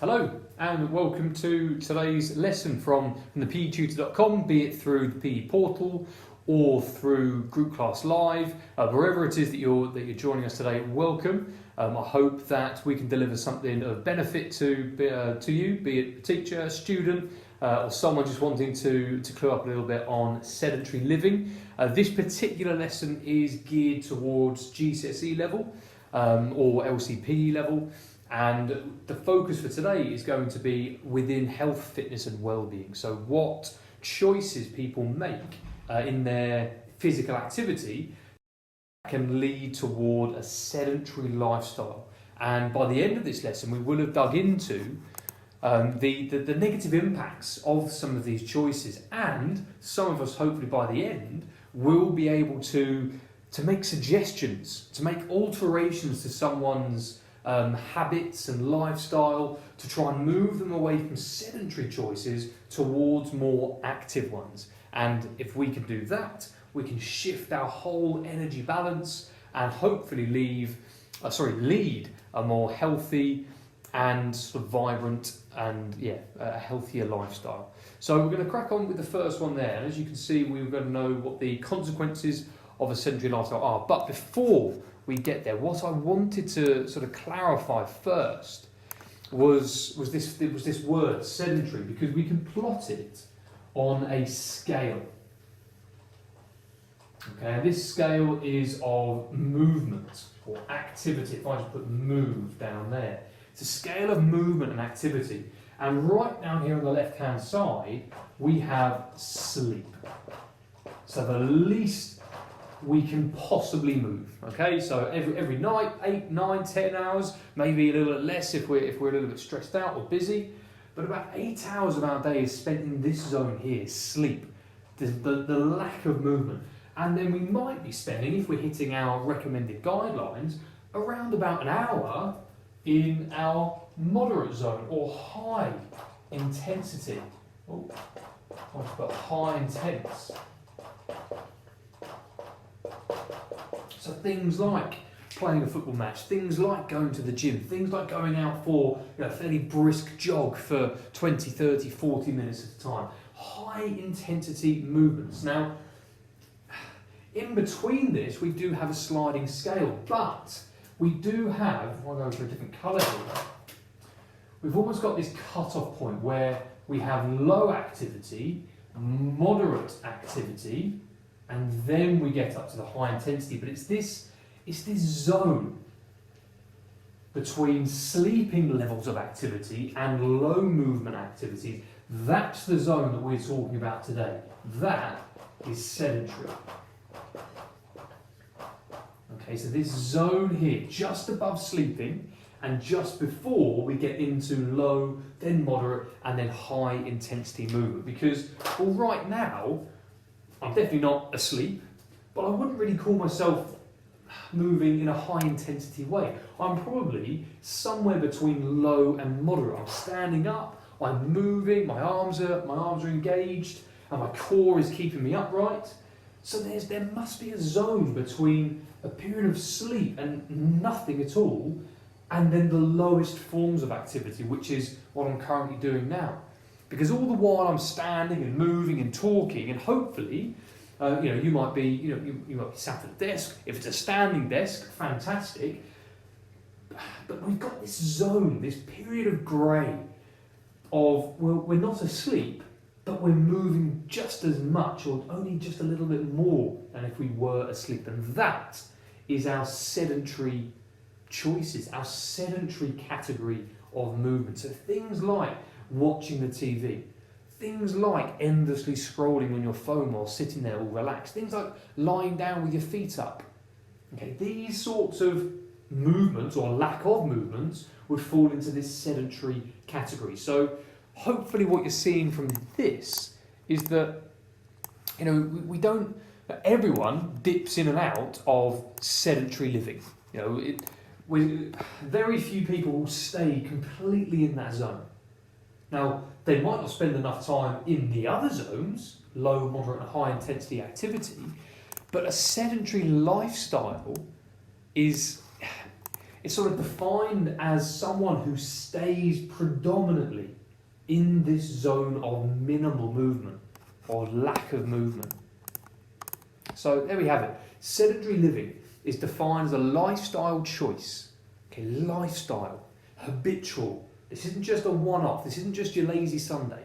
Hello and welcome to today's lesson from thepetutor.com, be it through the PE portal or through Group Class Live, wherever it is that you're joining us today. Welcome. I hope that we can deliver something of benefit to you, be it a teacher, a student, or someone just wanting to clue up a little bit on sedentary living. This particular lesson is geared towards GCSE level or LCPE level. And the focus for today is going to be within health, fitness and well-being. So what choices people make in their physical activity can lead toward a sedentary lifestyle. And by the end of this lesson, we will have dug into the negative impacts of some of these choices. And some of us, hopefully by the end, will be able to make suggestions, to make alterations to someone's habits and lifestyle to try and move them away from sedentary choices towards more active ones. And if we can do that, we can shift our whole energy balance and hopefully lead a more healthy and sort of vibrant and a healthier lifestyle. So we're going to crack on with the first one there. And as you can see, we're going to know what the consequences of a sedentary lifestyle are. But before we get there, what I wanted to sort of clarify first was this word sedentary, because we can plot it on a scale. Okay, and this scale is of movement or activity. If I just put move down there, it's a scale of movement and activity. And right down here on the left hand side, we have sleep. So the least we can possibly move. Okay, so every night, 8, 9, 10 hours, maybe a little bit less if we're a little bit stressed out or busy, but about 8 hours of our day is spent in this zone here, sleep, the lack of movement. And then we might be spending, if we're hitting our recommended guidelines, around about an hour in our moderate zone or high intensity. Oh, I've got high intense. So things like playing a football match, things like going to the gym, things like going out for a fairly brisk jog for 20, 30, 40 minutes at a time. High intensity movements. Now, in between this, we do have a sliding scale, but we do have, I'll go for a different colour here, we've almost got this cut-off point where we have low activity, moderate activity, and then we get up to the high intensity. But it's this zone between sleeping levels of activity and low movement activities. That's the zone that we're talking about today. That is sedentary. Okay, so this zone here, just above sleeping and just before we get into low, then moderate, and then high intensity movement. Because, well, right now, I'm definitely not asleep, but I wouldn't really call myself moving in a high intensity way. I'm probably somewhere between low and moderate. I'm standing up, I'm moving, my arms are engaged, and my core is keeping me upright. So there must be a zone between a period of sleep and nothing at all, and then the lowest forms of activity, which is what I'm currently doing now. Because all the while I'm standing and moving and talking, and hopefully, you might be sat at a desk. If it's a standing desk, fantastic. But we've got this zone, this period of grey of, well, we're not asleep, but we're moving just as much or only just a little bit more than if we were asleep. And that is our sedentary choices, our sedentary category of movement. So things like watching the TV, things like endlessly scrolling on your phone while sitting there all relaxed, things like lying down with your feet up. Okay, these sorts of movements or lack of movements would fall into this sedentary category. So hopefully what you're seeing from this is that we don't, everyone dips in and out of sedentary living. Very few people will stay completely in that zone. Now, they might not spend enough time in the other zones, low, moderate and high intensity activity, but a sedentary lifestyle is It's sort of defined as someone who stays predominantly in this zone of minimal movement or lack of movement. So there we have it. Sedentary living is defined as a lifestyle choice. Okay, lifestyle, habitual. This isn't just a one-off. This isn't just your lazy Sunday.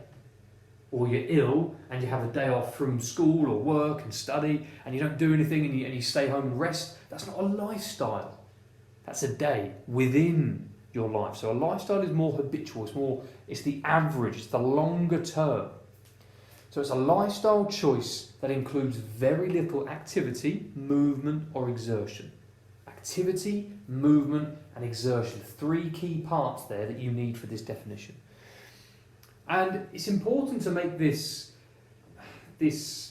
Or you're ill and you have a day off from school or work and study and you don't do anything and you stay home and rest. That's not a lifestyle. That's a day within your life. So a lifestyle is more habitual. It's the average. It's the longer term. So it's a lifestyle choice that includes very little activity, movement or exertion. Activity, movement and exertion. 3 key parts there that you need for this definition. And it's important to make this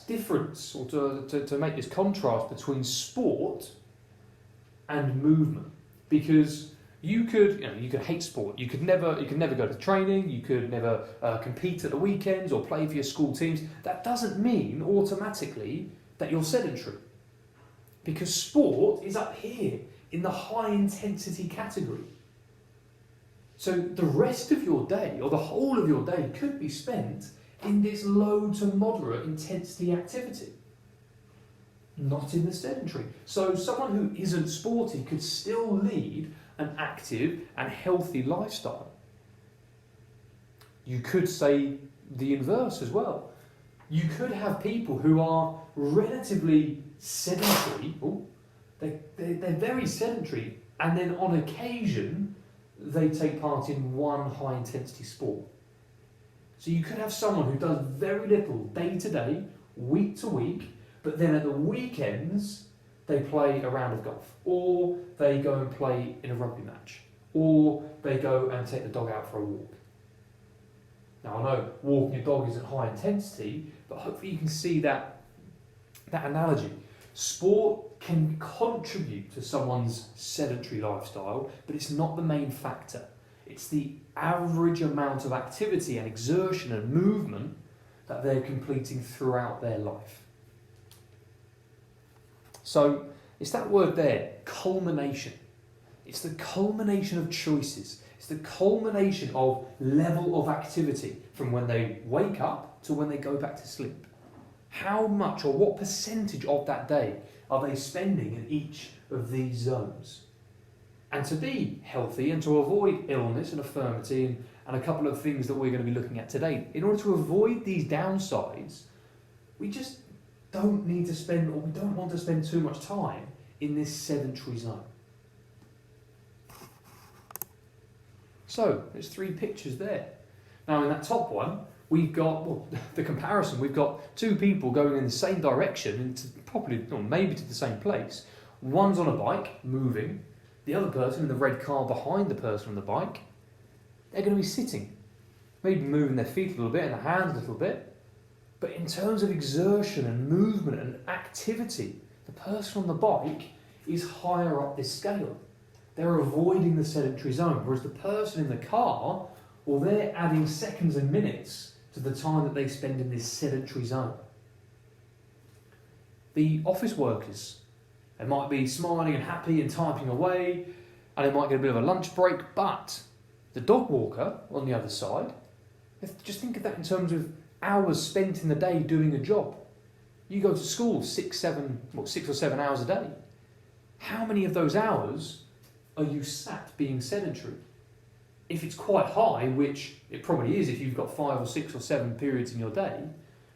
difference, or to make this contrast between sport and movement, because you could hate sport. You could never go to training. You could never compete at the weekends or play for your school teams. That doesn't mean automatically that you're sedentary, because sport is up here in the high intensity category. So the rest of your day, or the whole of your day, could be spent in this low to moderate intensity activity, not in the sedentary. So someone who isn't sporty could still lead an active and healthy lifestyle. You could say the inverse as well. You could have people who are relatively sedentary, they're very sedentary, and then on occasion they take part in one high intensity sport. So you could have someone who does very little day to day, week to week, but then at the weekends they play a round of golf, or they go and play in a rugby match, or they go and take the dog out for a walk. Now I know walking your dog isn't high intensity, but hopefully you can see that analogy. Sport can contribute to someone's sedentary lifestyle, but it's not the main factor. It's the average amount of activity and exertion and movement that they're completing throughout their life. So it's that word there, culmination. It's the culmination of choices. It's the culmination of level of activity from when they wake up to when they go back to sleep. How much or what percentage of that day are they spending in each of these zones? And to be healthy and to avoid illness and infirmity and a couple of things that we're going to be looking at today, in order to avoid these downsides, we just don't need to spend, or we don't want to spend too much time in this sedentary zone. So there's 3 pictures there. Now in that top one, we've got, the comparison, we've got 2 people going in the same direction, and maybe to the same place. One's on a bike, moving. The other person in the red car behind the person on the bike, they're going to be sitting. Maybe moving their feet a little bit and their hands a little bit. But in terms of exertion and movement and activity, the person on the bike is higher up this scale. They're avoiding the sedentary zone, whereas the person in the car, they're adding seconds and minutes to the time that they spend in this sedentary zone. The office workers, they might be smiling and happy and typing away, and they might get a bit of a lunch break, but the dog walker on the other side, just think of that in terms of hours spent in the day doing a job. You go to school 6 or 7 hours a day. How many of those hours are you sat being sedentary? If it's quite high, which it probably is if you've got 5 or 6 or 7 periods in your day,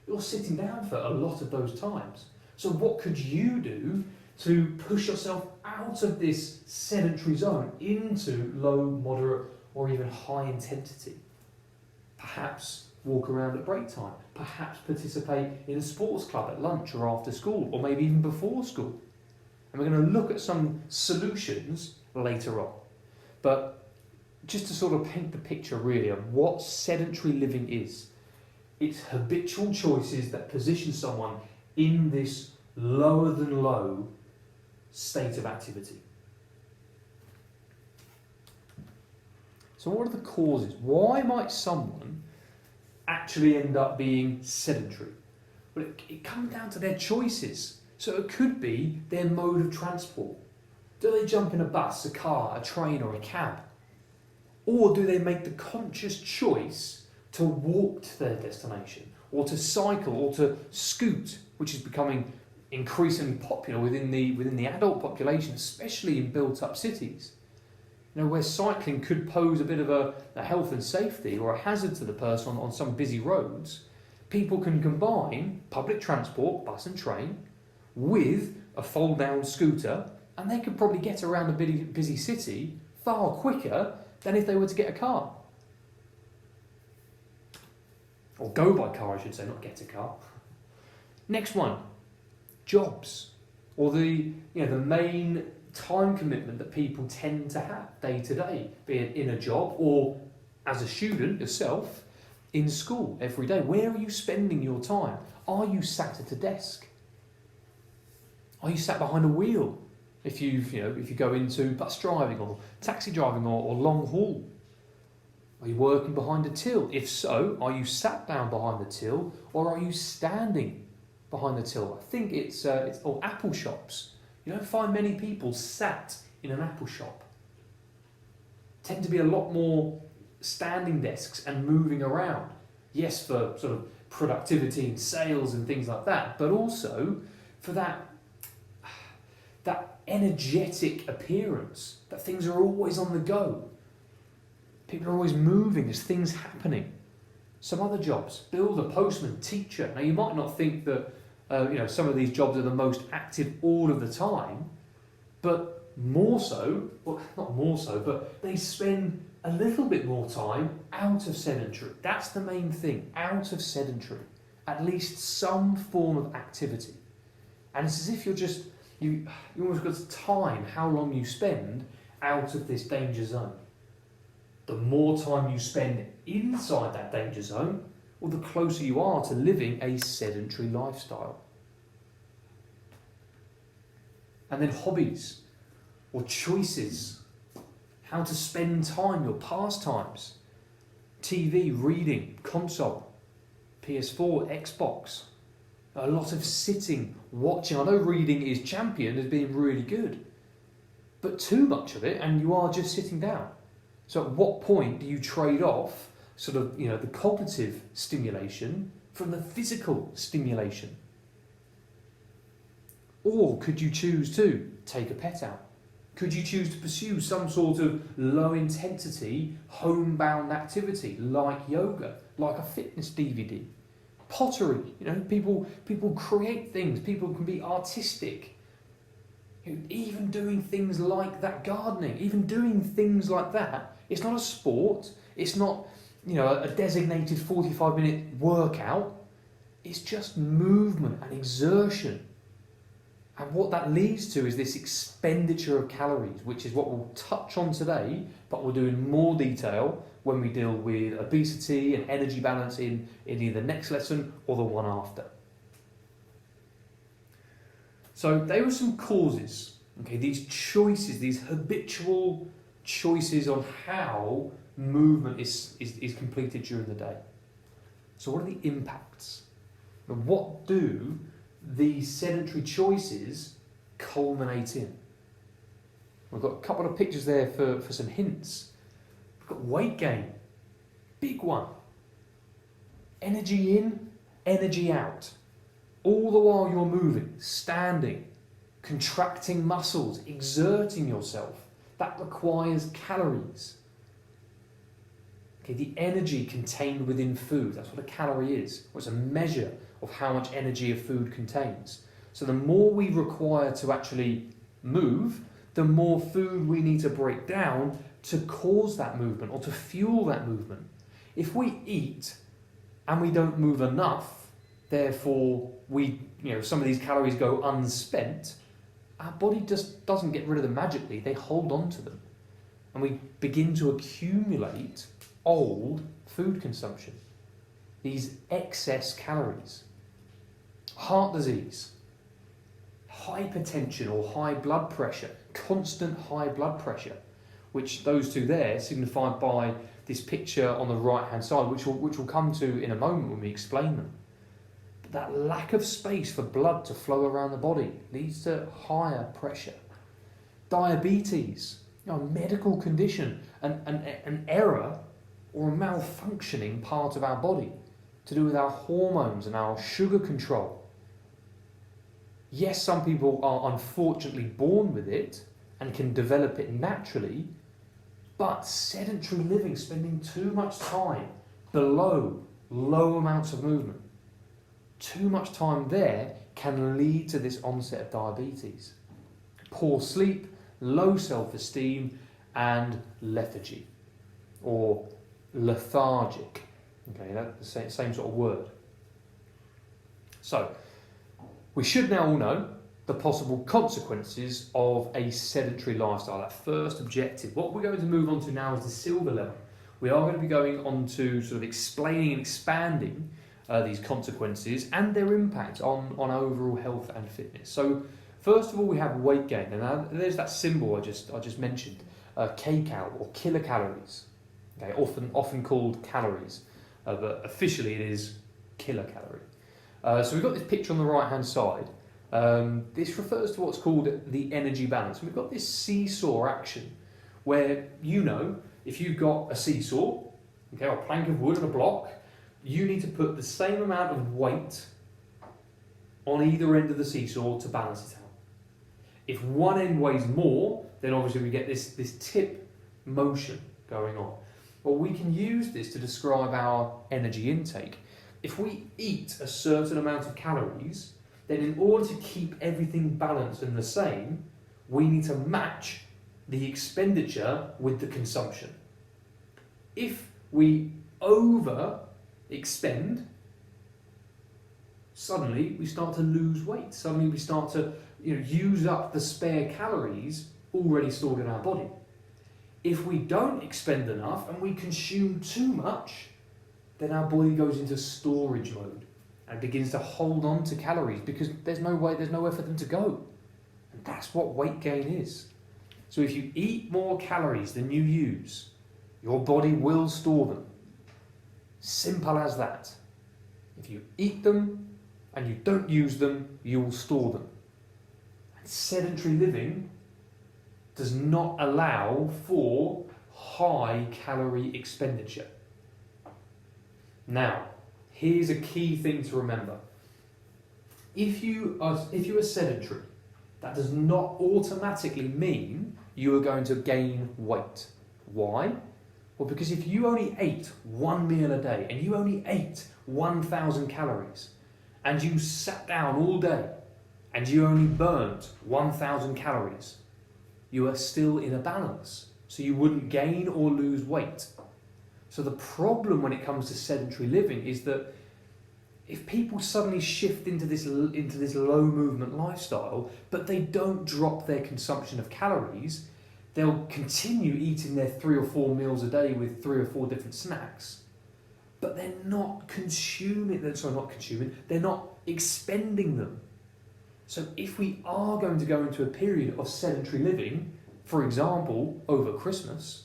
you're sitting down for a lot of those times. So what could you do to push yourself out of this sedentary zone into low, moderate or even high intensity? Perhaps walk around at break time, perhaps participate in a sports club at lunch or after school, or maybe even before school. And we're going to look at some solutions later on. But just to sort of paint the picture really of what sedentary living is, it's habitual choices that position someone in this lower than low state of activity. So what are the causes? Why might someone actually end up being sedentary? Well, it comes down to their choices. So it could be their mode of transport. Do they jump in a bus, a car, a train or a cab? Or do they make the conscious choice to walk to their destination, or to cycle, or to scoot, which is becoming increasingly popular within the adult population, especially in built-up cities? You know, where cycling could pose a bit of a health and safety or a hazard to the person on some busy roads, people can combine public transport, bus and train, with a fold-down scooter, and they could probably get around a busy city far quicker than if they were to get a car. Or go by car, I should say, not get a car. Next one, jobs, or the main time commitment that people tend to have day to day, be it in a job or as a student yourself in school every day. Where are you spending your time? Are you sat at a desk? Are you sat behind a wheel? If you go into bus driving or taxi driving or long haul, are you working behind a till? If so, are you sat down behind the till or are you standing behind the till? I think it's apple shops. You don't find many people sat in an apple shop. Tend to be a lot more standing desks and moving around. Yes, for sort of productivity and sales and things like that, but also for that energetic appearance, that things are always on the go. People are always moving, there's things happening. Some other jobs, builder, postman, teacher. Now you might not think that some of these jobs are the most active all of the time, but more so, well, not more so, but they spend a little bit more time out of sedentary. That's the main thing, out of sedentary. At least some form of activity. And it's as if you almost got to time how long you spend out of this danger zone. The more time you spend inside that danger zone, well, the closer you are to living a sedentary lifestyle. And then hobbies or choices, how to spend time, your pastimes, TV, reading, console, PS4, Xbox, a lot of sitting, watching. I know reading is championed as being really good, but too much of it and you are just sitting down. So at what point do you trade off the cognitive stimulation from the physical stimulation? Or could you choose to take a pet out? Could you choose to pursue some sort of low intensity homebound activity like yoga, like a fitness DVD? Pottery, people create things, people can be artistic. Even doing things like that, gardening, even doing things like that, it's not a sport, it's not a designated 45-minute workout, it's just movement and exertion. And what that leads to is this expenditure of calories, which is what we'll touch on today, but we'll do in more detail when we deal with obesity and energy balance in either the next lesson or the one after. So there were some causes, these choices, these habitual choices on how movement is completed during the day. So what are the impacts? And what do these sedentary choices culminate in? We've got a couple of pictures there for some hints. We've got weight gain, big one. Energy in, energy out. All the while you're moving, standing, contracting muscles, exerting yourself. That requires calories. The energy contained within food, that's what a calorie is. It's a measure of how much energy a food contains. So the more we require to actually move, the more food we need to break down to cause that movement or to fuel that movement. If we eat and we don't move enough, therefore some of these calories go unspent, our body just doesn't get rid of them magically, they hold on to them. And we begin to accumulate old food consumption, these excess calories. Heart disease, hypertension or high blood pressure, constant high blood pressure, which those two there signified by this picture on the right hand side, which we'll come to in a moment when we explain them. But that lack of space for blood to flow around the body leads to higher pressure. diabetes, a medical condition, an error or a malfunctioning part of our body to do with our hormones and our sugar control. Yes, some people are unfortunately born with it and can develop it naturally, but sedentary living, spending too much time below low amounts of movement, too much time there can lead to this onset of diabetes. Poor sleep, low self-esteem, and lethargy, or lethargic. Okay, that's the same sort of word. So, we should now all know the possible consequences of a sedentary lifestyle. That first objective. What we're going to move on to now is the silver level. We are going to be going on to sort of explaining and expanding these consequences and their impact on overall health and fitness. So, first of all, we have weight gain, and there's that symbol I just mentioned, kcal or kilocalories. Okay, often called calories, but officially it is kilocalorie. So we've got this picture on the right hand side. This refers to what's called the energy balance. We've got this seesaw action where, if you've got a seesaw, okay, or a plank of wood and a block, you need to put the same amount of weight on either end of the seesaw to balance it out. If one end weighs more, then obviously we get this tip motion going on. Well, we can use this to describe our energy intake. If we eat a certain amount of calories, then in order to keep everything balanced and the same, we need to match the expenditure with the consumption. If we over-expend, suddenly we start to lose weight. Suddenly we start to use up the spare calories already stored in our body. If we don't expend enough and we consume too much, then our body goes into storage mode and begins to hold on to calories because there's nowhere for them to go. And that's what weight gain is. So if you eat more calories than you use, your body will store them. Simple as that. If you eat them and you don't use them, you will store them. And sedentary living does not allow for high calorie expenditure. Now, here's a key thing to remember. If you are sedentary, that does not automatically mean you are going to gain weight. Why? Well, because if you only ate one meal a day and you only ate 1,000 calories and you sat down all day and you only burnt 1,000 calories, you are still in a balance. So you wouldn't gain or lose weight. So the problem when it comes to sedentary living is that if people suddenly shift into this low movement lifestyle, but they don't drop their consumption of calories, they'll continue eating their 3 or 4 meals a day with 3 or 4 different snacks, but they're not expending them. So if we are going to go into a period of sedentary living, for example, over Christmas,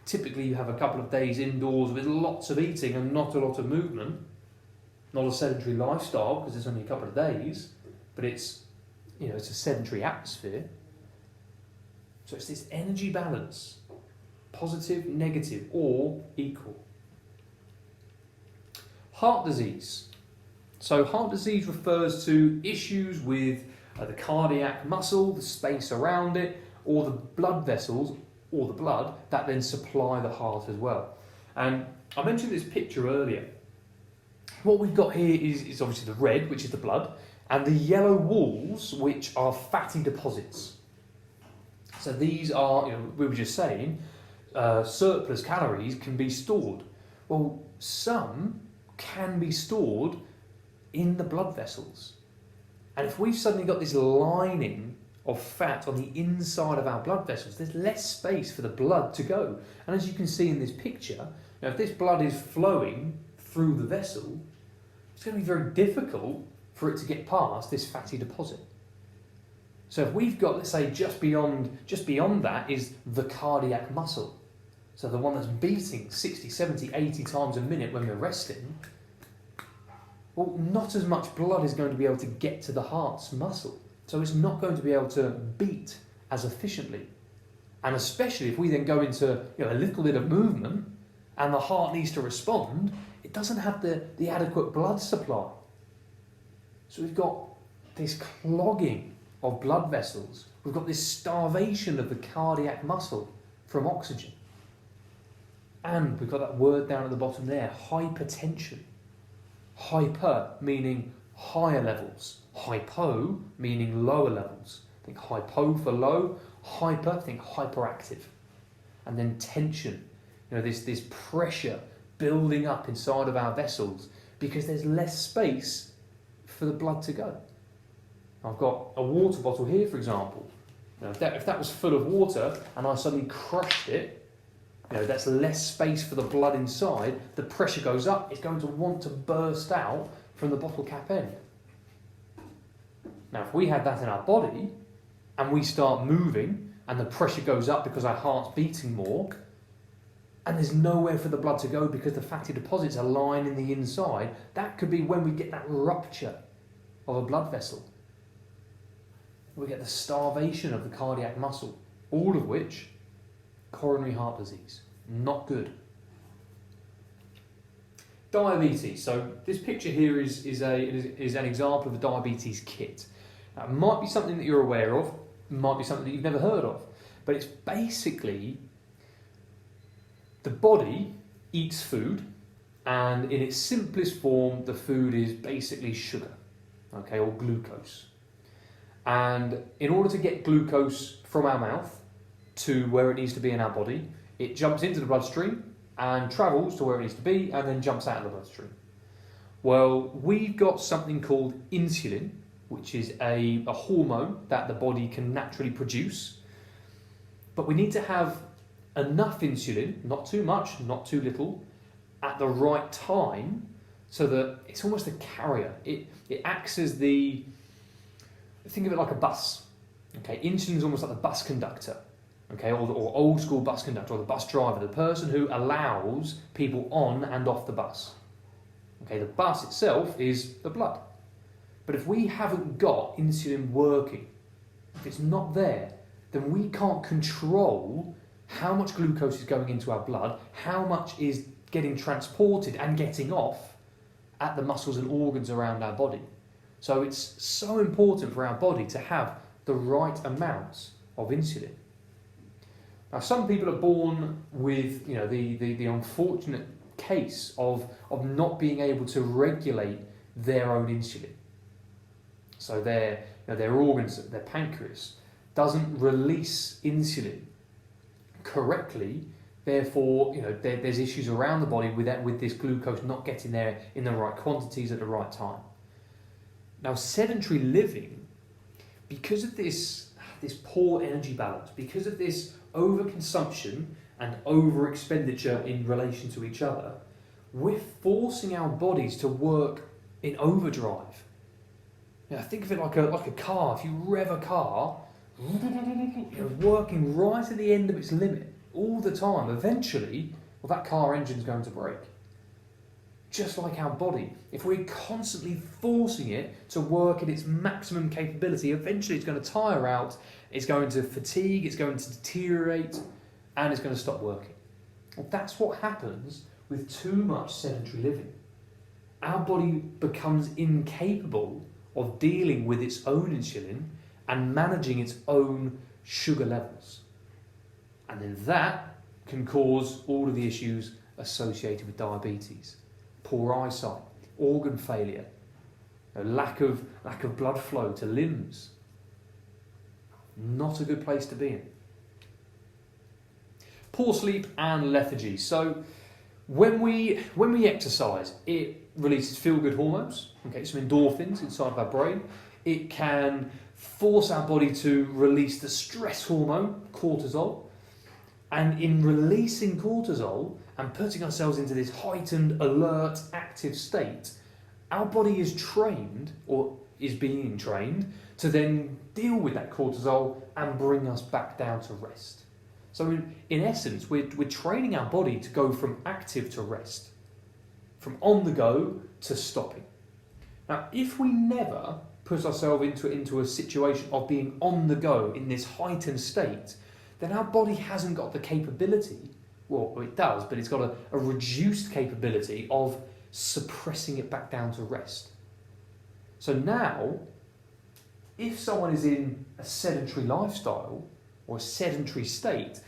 typically you have a couple of days indoors with lots of eating and not a lot of movement, not a sedentary lifestyle because it's only a couple of days, but it's a sedentary atmosphere. So it's this energy balance, positive, negative, or equal. Heart disease. So heart disease refers to issues with the cardiac muscle, the space around it, or the blood vessels, or the blood, that then supply the heart as well. And I mentioned this picture earlier. What we've got here is obviously the red, which is the blood, and the yellow walls, which are fatty deposits. So these are, we were just saying, surplus calories can be stored. Well, some can be stored in the blood vessels. And if we've suddenly got this lining of fat on the inside of our blood vessels, there's less space for the blood to go. And as you can see in this picture, if this blood is flowing through the vessel, it's going to be very difficult for it to get past this fatty deposit. So if we've got, let's say, just beyond that is the cardiac muscle. So the one that's beating 60, 70, 80 times a minute when we're resting, well, not as much blood is going to be able to get to the heart's muscle. So it's not going to be able to beat as efficiently. And especially if we then go into a little bit of movement and the heart needs to respond, it doesn't have the adequate blood supply. So we've got this clogging of blood vessels. We've got this starvation of the cardiac muscle from oxygen. And we've got that word down at the bottom there, hypertension. Hyper meaning higher levels. Hypo meaning lower levels. Think hypo for low, hyper, think hyperactive. And then tension, this pressure building up inside of our vessels because there's less space for the blood to go. I've got a water bottle here, for example. Now, if that was full of water and I suddenly crushed it, that's less space for the blood inside. The pressure goes up. It's going to want to burst out from the bottle cap end. Now, if we had that in our body and we start moving and the pressure goes up because our heart's beating more and there's nowhere for the blood to go because the fatty deposits are lying in the inside, that could be when we get that rupture of a blood vessel. We get the starvation of the cardiac muscle, all of which coronary heart disease, not good. Diabetes. So this picture here is an example of a diabetes kit. Now, it might be something that you're aware of, it might be something that you've never heard of, but it's basically the body eats food, and in its simplest form, the food is basically sugar, or glucose. And in order to get glucose from our mouth to where it needs to be in our body, it jumps into the bloodstream and travels to where it needs to be and then jumps out of the bloodstream. Well, we've got something called insulin, which is a hormone that the body can naturally produce. But we need to have enough insulin, not too much, not too little, at the right time so that it's almost a carrier. It acts as think of it like a bus. Insulin is almost like the bus conductor. Or old school bus conductor, or the bus driver, the person who allows people on and off the bus. The bus itself is the blood. But if we haven't got insulin working, if it's not there, then we can't control how much glucose is going into our blood, how much is getting transported and getting off at the muscles and organs around our body. So it's so important for our body to have the right amounts of insulin. Now, some people are born with the unfortunate case of not being able to regulate their own insulin. So their organs, their pancreas, doesn't release insulin correctly. Therefore, there's issues around the body with this glucose not getting there in the right quantities at the right time. Now, sedentary living, because of this poor energy balance, because of this overconsumption and over expenditure in relation to each other, we're forcing our bodies to work in overdrive. Think of it like a car. If you rev a car, working right at the end of its limit all the time, eventually, that car engine's going to break. Just like our body, if we're constantly forcing it to work at its maximum capability, eventually it's going to tire out, it's going to fatigue, it's going to deteriorate, and it's going to stop working. Well, that's what happens with too much sedentary living. Our body becomes incapable of dealing with its own insulin and managing its own sugar levels. And then that can cause all of the issues associated with diabetes. Poor eyesight, organ failure, lack of blood flow to limbs. Not a good place to be in. Poor sleep and lethargy. So when we exercise, it releases feel-good hormones, some endorphins inside of our brain. It can force our body to release the stress hormone, cortisol. And in releasing cortisol and putting ourselves into this heightened, alert, active state, our body is trained, or is being trained, to then deal with that cortisol and bring us back down to rest. So in essence, we're training our body to go from active to rest, from on the go to stopping. Now, if we never put ourselves into a situation of being on the go in this heightened state, then our body hasn't got the capability, well, it does, but it's got a reduced capability of suppressing it back down to rest. So now, if someone is in a sedentary lifestyle or a sedentary state,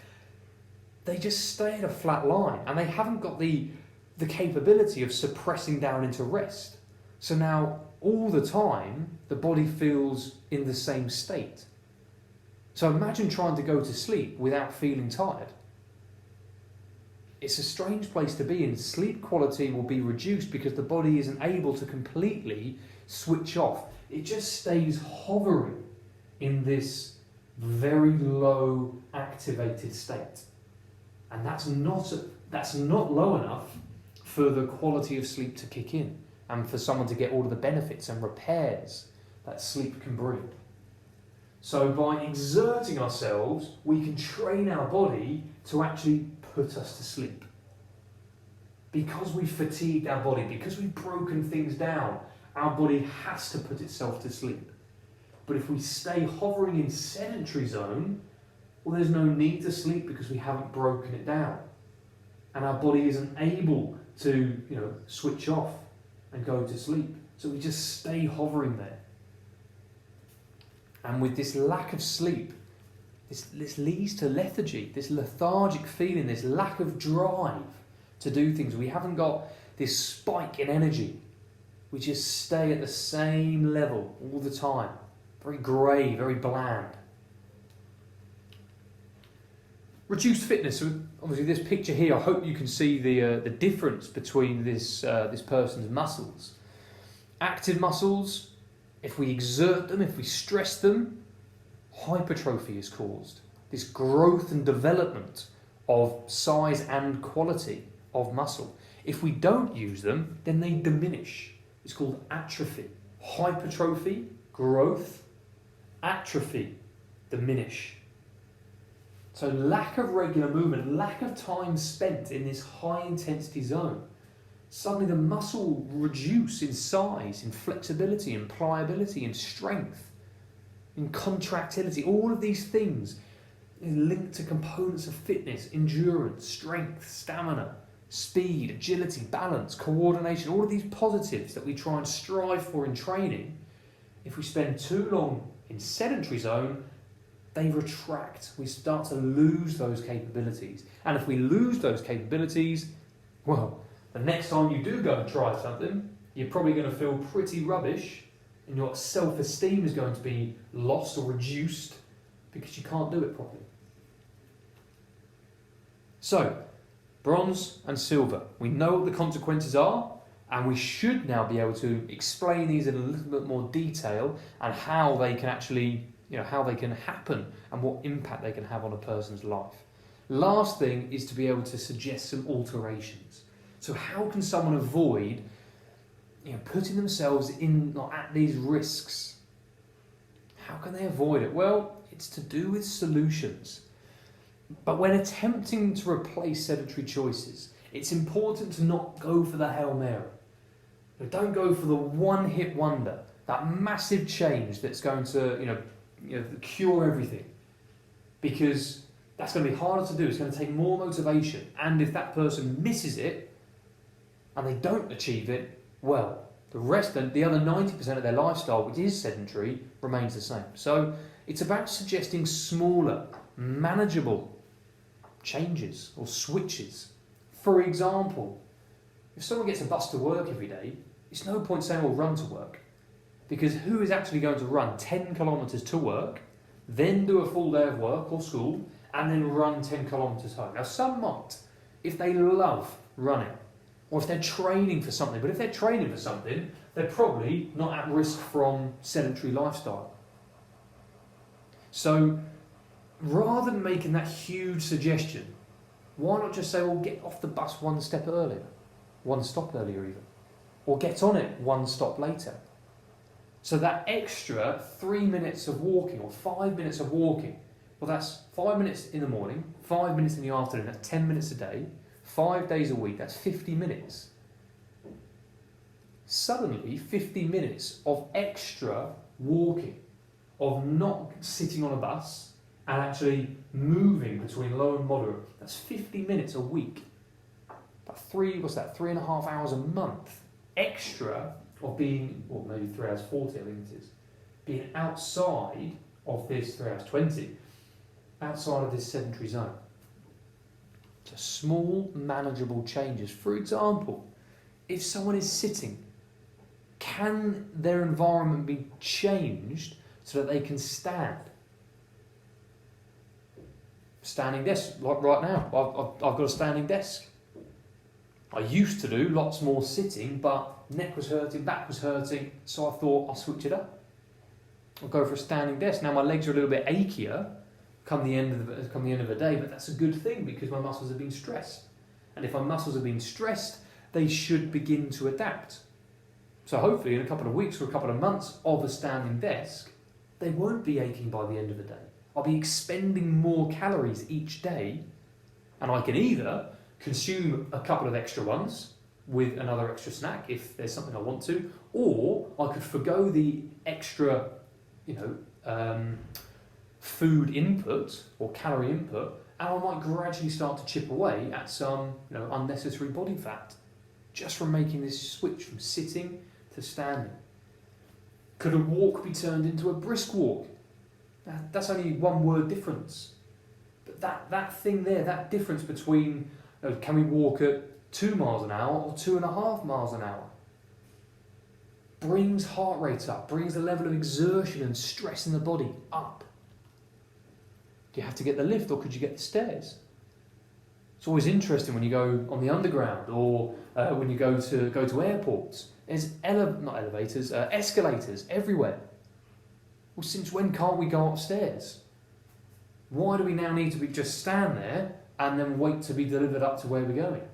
they just stay at a flat line and they haven't got the capability of suppressing down into rest. So now, all the time, the body feels in the same state. So imagine trying to go to sleep without feeling tired. It's a strange place to be in. Sleep quality will be reduced because the body isn't able to completely switch off. It just stays hovering in this very low activated state. And that's not low enough for the quality of sleep to kick in and for someone to get all of the benefits and repairs that sleep can bring. So by exerting ourselves, we can train our body to actually put us to sleep. Because we've fatigued our body, because we've broken things down, our body has to put itself to sleep. But if we stay hovering in sedentary zone, well, there's no need to sleep because we haven't broken it down. And our body isn't able to, switch off and go to sleep. So we just stay hovering there. And with this lack of sleep, this leads to lethargy, this lethargic feeling, this lack of drive to do things. We haven't got this spike in energy. We just stay at the same level all the time. Very grey, very bland. Reduced fitness. So obviously this picture here, I hope you can see the difference between this person's muscles. Active muscles, if we exert them, if we stress them, hypertrophy is caused. This growth and development of size and quality of muscle. If we don't use them, then they diminish. It's called atrophy. Hypertrophy, growth, atrophy, diminish. So lack of regular movement, lack of time spent in this high intensity zone. Suddenly the muscle will reduce in size, in flexibility, in pliability, in strength, in contractility. All of these things is linked to components of fitness, endurance, strength, stamina, speed, agility, balance, coordination, all of these positives that we try and strive for in training. If we spend too long in sedentary zone, they retract. We start to lose those capabilities. And if we lose those capabilities, well, the next time you do go and try something, you're probably going to feel pretty rubbish and your self-esteem is going to be lost or reduced because you can't do it properly. So, bronze and silver. We know what the consequences are, and we should now be able to explain these in a little bit more detail and how they can actually, how they can happen and what impact they can have on a person's life. Last thing is to be able to suggest some alterations. So how can someone avoid putting themselves at these risks? How can they avoid it? Well, it's to do with solutions. But when attempting to replace sedentary choices, it's important to not go for the Hail Mary. Don't go for the one-hit wonder, that massive change that's going to cure everything. Because that's going to be harder to do. It's going to take more motivation. And if that person misses it, and they don't achieve it, well, the other 90% of their lifestyle, which is sedentary, remains the same. So it's about suggesting smaller, manageable changes or switches. For example, if someone gets a bus to work every day, it's no point saying, well, run to work. Because who is actually going to run 10 kilometres to work, then do a full day of work or school, and then run 10 kilometres home? Now, some might, if they love running, or if they're training for something. But if they're training for something, they're probably not at risk from sedentary lifestyle. So rather than making that huge suggestion, why not just say, well, get off the bus one stop earlier even, or get on it one stop later. So that extra 3 minutes of walking or 5 minutes of walking, well, that's 5 minutes in the morning, 5 minutes in the afternoon, that's 10 minutes a day, 5 days a week, that's 50 minutes. suddenly 50 minutes of extra walking, of not sitting on a bus and actually moving between low and moderate, that's 50 minutes a week. About 3.5 hours a month extra of being, or maybe 3 hours 40, I think it is, being outside of this 3 hours 20, outside of this sedentary zone. So small, manageable changes. For example, if someone is sitting, can their environment be changed so that they can stand? Standing desk, like right now, I've got a standing desk. I used to do lots more sitting, but neck was hurting, back was hurting, so I thought I'll switch it up. I'll go for a standing desk. Now my legs are a little bit achier come the end of the day, but that's a good thing because my muscles have been stressed. And if my muscles have been stressed, they should begin to adapt. So hopefully in a couple of weeks or a couple of months of a standing desk, they won't be aching by the end of the day. I'll be expending more calories each day, and I can either consume a couple of extra ones with another extra snack if there's something I want to, or I could forgo the extra, food input or calorie input, and I might gradually start to chip away at some unnecessary body fat just from making this switch from sitting to standing. Could a walk be turned into a brisk walk? That's only one word difference, but that thing there, that difference between can we walk at 2 miles an hour or 2.5 miles an hour, brings heart rate up, brings the level of exertion and stress in the body up. Do you have to get the lift or could you get the stairs? It's always interesting when you go on the underground or when you go to airports. There's escalators everywhere. Well, since when can't we go upstairs? Why do we now need to just stand there and then wait to be delivered up to where we're going?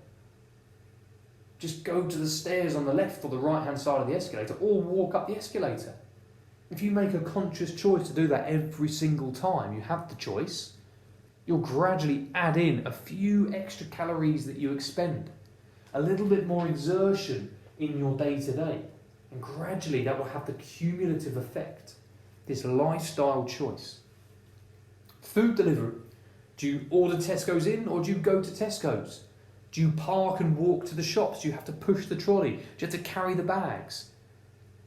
Just go to the stairs on the left or the right hand side of the escalator, or walk up the escalator. If you make a conscious choice to do that every single time you have the choice, you'll gradually add in a few extra calories that you expend, a little bit more exertion in your day-to-day, and gradually that will have the cumulative effect, this lifestyle choice. Food delivery. Do you order Tesco's in or do you go to Tesco's? Do you park and walk to the shops? Do you have to push the trolley? Do you have to carry the bags?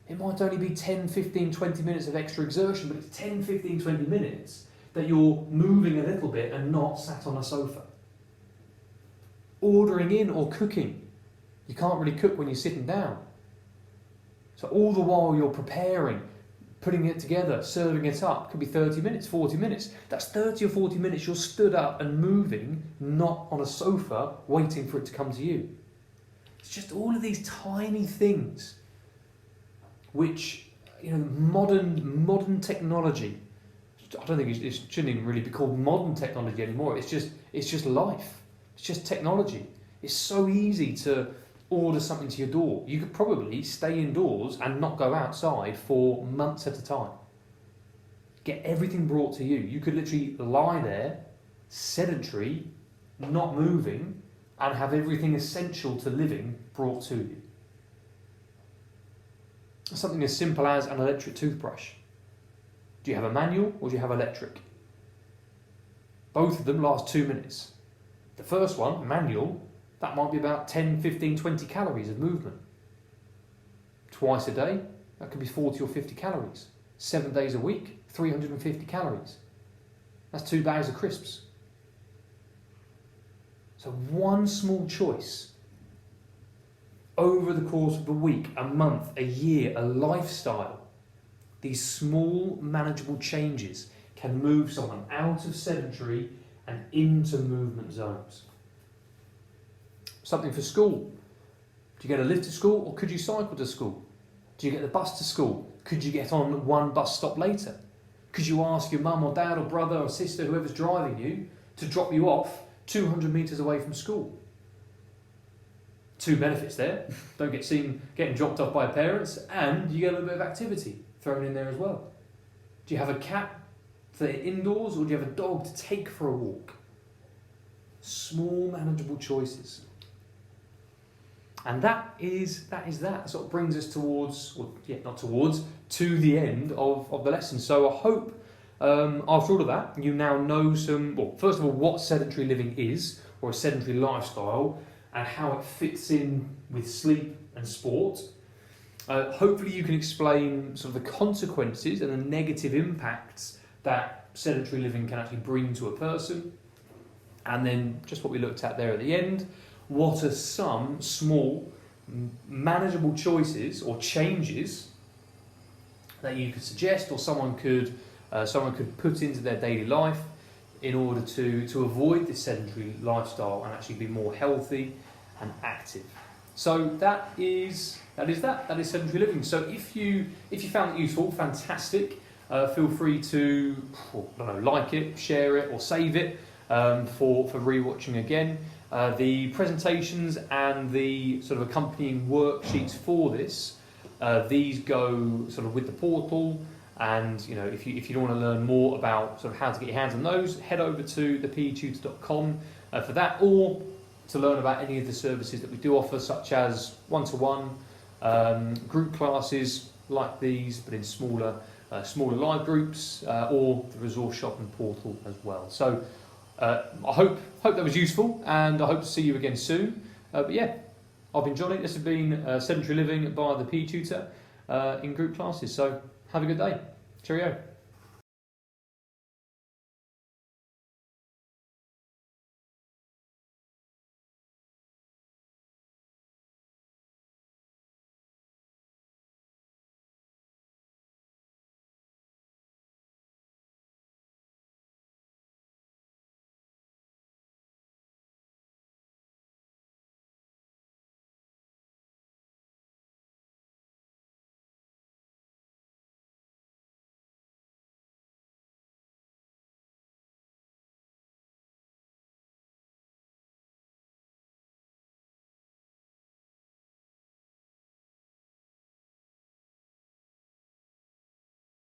It might only be 10, 15, 20 minutes of extra exertion, but it's 10, 15, 20 minutes that you're moving a little bit and not sat on a sofa. Ordering in or cooking. You can't really cook when you're sitting down. So all the while you're preparing, putting it together, serving it up, could be 30 minutes, 40 minutes. That's 30 or 40 minutes you're stood up and moving, not on a sofa waiting for it to come to you. It's just all of these tiny things which, modern technology, I don't think it shouldn't even really be called modern technology anymore. It's just life. It's just technology. It's so easy to order something to your door. You could probably stay indoors and not go outside for months at a time. Get everything brought to you. You could literally lie there, sedentary, not moving, and have everything essential to living brought to you. Something as simple as an electric toothbrush. Do you have a manual or do you have electric? Both of them last 2 minutes. The first one, manual, that might be about 10, 15, 20 calories of movement. Twice a day, that could be 40 or 50 calories. 7 days a week, 350 calories. That's 2 bags of crisps. So one small choice over the course of a week, a month, a year, a lifestyle, these small manageable changes can move someone out of sedentary and into movement zones. Something for school. Do you get a lift to school or could you cycle to school? Do you get the bus to school? Could you get on one bus stop later? Could you ask your mum or dad or brother or sister, whoever's driving you, to drop you off 200 metres away from school? 2 benefits there. Don't get seen getting dropped off by parents, and you get a little bit of activity thrown in there as well. Do you have a cat for indoors or do you have a dog to take for a walk? Small manageable choices. And that sort of brings us towards, well, yeah, not towards, to the end of the lesson. So I hope after all of that, you now know well, first of all, what sedentary living is, or a sedentary lifestyle, and how it fits in with sleep and sport. Hopefully you can explain sort of the consequences and the negative impacts that sedentary living can actually bring to a person. And then just what we looked at there at the end, what are some small, manageable choices or changes that you could suggest, or someone could put into their daily life in order to avoid this sedentary lifestyle and actually be more healthy and active. So that is sedentary living. So if you found it useful, fantastic. Feel free to like it, share it, or save it for rewatching again. The presentations and the sort of accompanying worksheets for this, these go sort of with the portal. And if you don't want to learn more about sort of how to get your hands on those, head over to thepetutor.com for that, or to learn about any of the services that we do offer, such as one-to-one, group classes like these, but in smaller live groups, or the resource shop and portal as well. So I hope that was useful, and I hope to see you again soon. But yeah, I've been Johnny. This has been Sedentary Living by the PE Tutor in group classes. So have a good day. Cheerio.